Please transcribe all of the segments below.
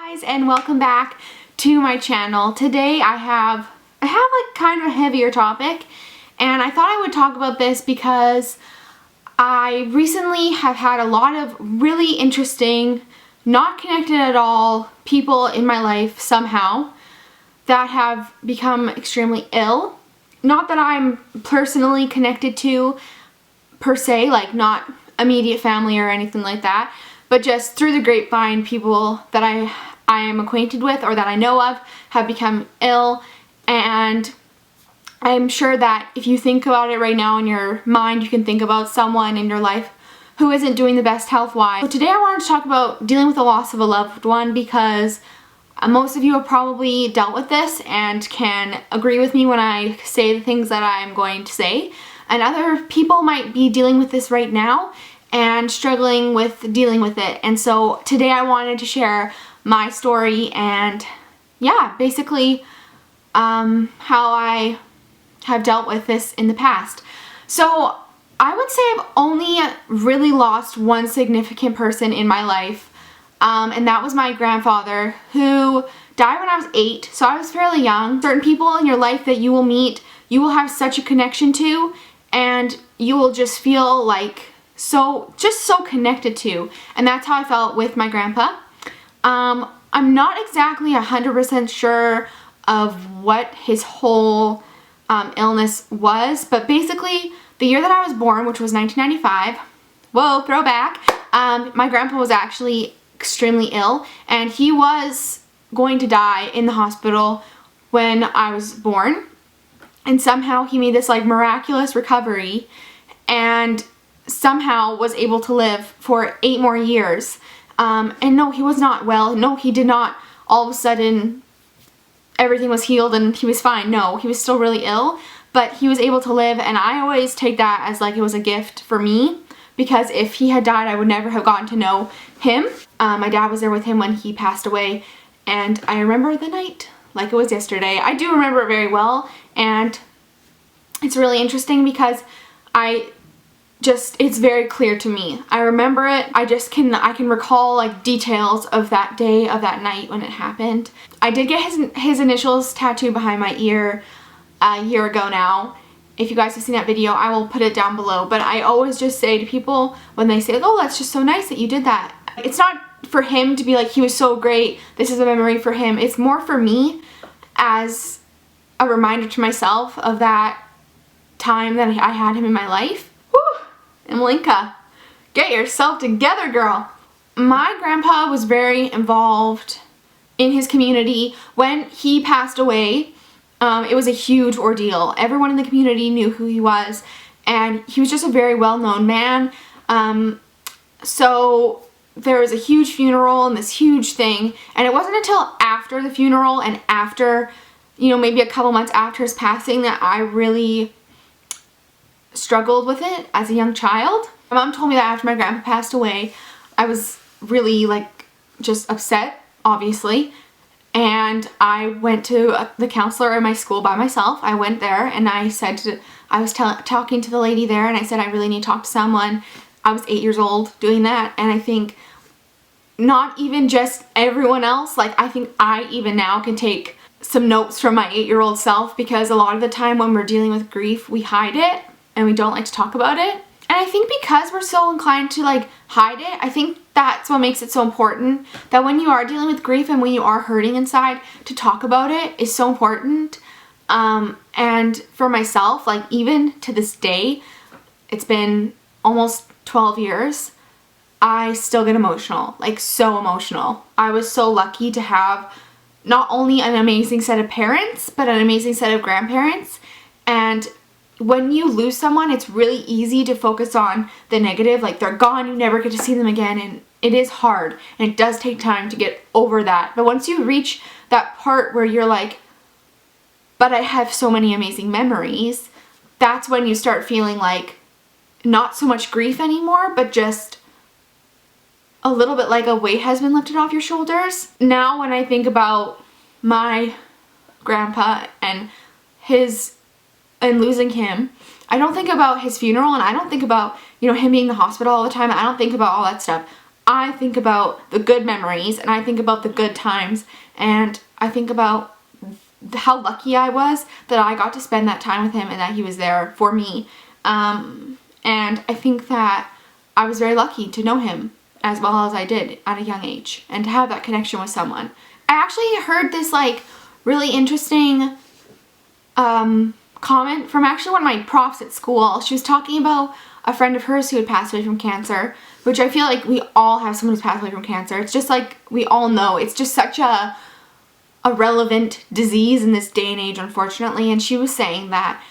Guys, and welcome back to my channel. Today I have like kind of a heavier topic, and I thought I would talk about this because I recently have had a lot of really interesting, not connected at all, people in my life somehow that have become extremely ill. Not that I'm personally connected to per se, like not immediate family or anything like that, but just through the grapevine, people that I am acquainted with or that I know of have become ill. And I'm sure that if you think about it right now in your mind, you can think about someone in your life who isn't doing the best health-wise. So today I wanted to talk about dealing with the loss of a loved one, because most of you have probably dealt with this and can agree with me when I say the things that I'm going to say. And other people might be dealing with this right now and struggling with dealing with it. And so today I wanted to share my story and yeah, basically how I have dealt with this in the past. So I would say I've only really lost one significant person in my life, and that was my grandfather, who died when I was 8, so I was fairly young. Certain people in your life that you will meet, you will have such a connection to, and you will just feel like so connected to, and that's how I felt with my grandpa. I'm not exactly 100% sure of what his whole illness was, but basically the year that I was born, which was 1995, whoa, throwback, my grandpa was actually extremely ill, and he was going to die in the hospital when I was born, and somehow he made this like miraculous recovery and somehow was able to live for 8 more years. And no, he was not well. No, he did not all of a sudden everything was healed and he was fine. No, he was still really ill, but he was able to live, and I always take that as like it was a gift for me, because if he had died I would never have gotten to know him. My dad was there with him when he passed away, and I remember the night like it was yesterday. I do remember it very well, and it's really interesting because it's very clear to me. I remember it. I can recall like details of that day, of that night when it happened. I did get his initials tattooed behind my ear a year ago now. If you guys have seen that video, I will put it down below. But I always just say to people when they say, oh, that's just so nice that you did that. It's not for him to be like, he was so great, this is a memory for him. It's more for me as a reminder to myself of that time that I had him in my life. Whew. Emlinka, get yourself together, girl. My grandpa was very involved in his community. When he passed away, it was a huge ordeal. Everyone in the community knew who he was, and he was just a very well-known man. So there was a huge funeral and this huge thing, and it wasn't until after the funeral and after, you know, maybe a couple months after his passing that I really struggled with it as a young child. My mom told me that after my grandpa passed away, I was really like just upset, obviously, and I went to the counselor in my school by myself. I went there and I was talking to the lady there, and I said I really need to talk to someone. I was 8 years old doing that, and I think not even just everyone else, like I think I even now can take some notes from my 8-year-old self, because a lot of the time when we're dealing with grief, we hide it and we don't like to talk about it. And I think because we're so inclined to like hide it, I think that's what makes it so important, that when you are dealing with grief and when you are hurting inside, to talk about it is so important. And for myself, like even to this day, it's been almost 12 years, I still get emotional, like so emotional. I was so lucky to have not only an amazing set of parents, but an amazing set of grandparents. And when you lose someone, it's really easy to focus on the negative, like they're gone, you never get to see them again, and it is hard, and it does take time to get over that. But once you reach that part where you're like, but I have so many amazing memories, that's when you start feeling like not so much grief anymore, but just a little bit like a weight has been lifted off your shoulders. Now when I think about my grandpa and losing him, I don't think about his funeral, and I don't think about, you know, him being in the hospital all the time. I don't think about all that stuff. I think about the good memories, and I think about the good times, and I think about how lucky I was that I got to spend that time with him and that he was there for me. And I think that I was very lucky to know him as well as I did at a young age and to have that connection with someone. I actually heard this like really interesting comment from actually one of my profs at school. She was talking about a friend of hers who had passed away from cancer, which I feel like we all have someone who's passed away from cancer. It's just like we all know. It's just such a relevant disease in this day and age, unfortunately. And she was saying that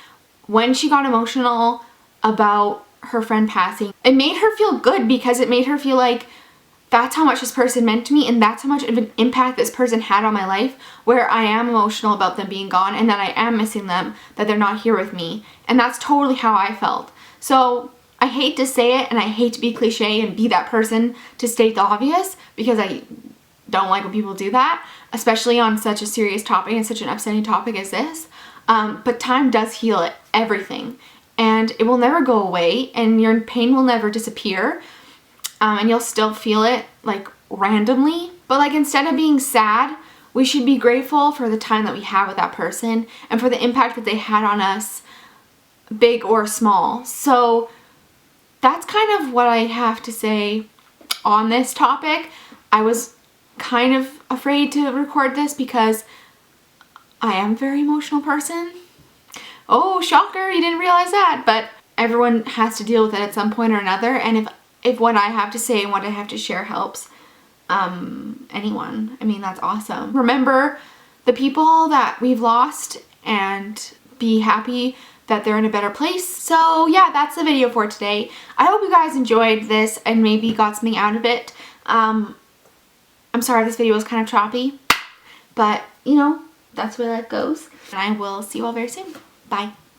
when she got emotional about her friend passing, it made her feel good because it made her feel like that's how much this person meant to me and that's how much of an impact this person had on my life, where I am emotional about them being gone and that I am missing them, that they're not here with me. And that's totally how I felt. So I hate to say it and I hate to be cliche and be that person to state the obvious, because I don't like when people do that, especially on such a serious topic and such an upsetting topic as this. But time does heal everything, and it will never go away, and your pain will never disappear, and you'll still feel it like randomly. But like, instead of being sad, we should be grateful for the time that we have with that person and for the impact that they had on us, big or small. So that's kind of what I have to say on this topic. I was kind of afraid to record this because I am a very emotional person. Oh, shocker, you didn't realize that. But everyone has to deal with it at some point or another, and if what I have to say and what I have to share helps anyone, I mean, that's awesome. Remember the people that we've lost and be happy that they're in a better place. So yeah, that's the video for today. I hope you guys enjoyed this and maybe got something out of it. I'm sorry this video was kind of choppy, but you know, that's where that goes. And I will see you all very soon. Bye.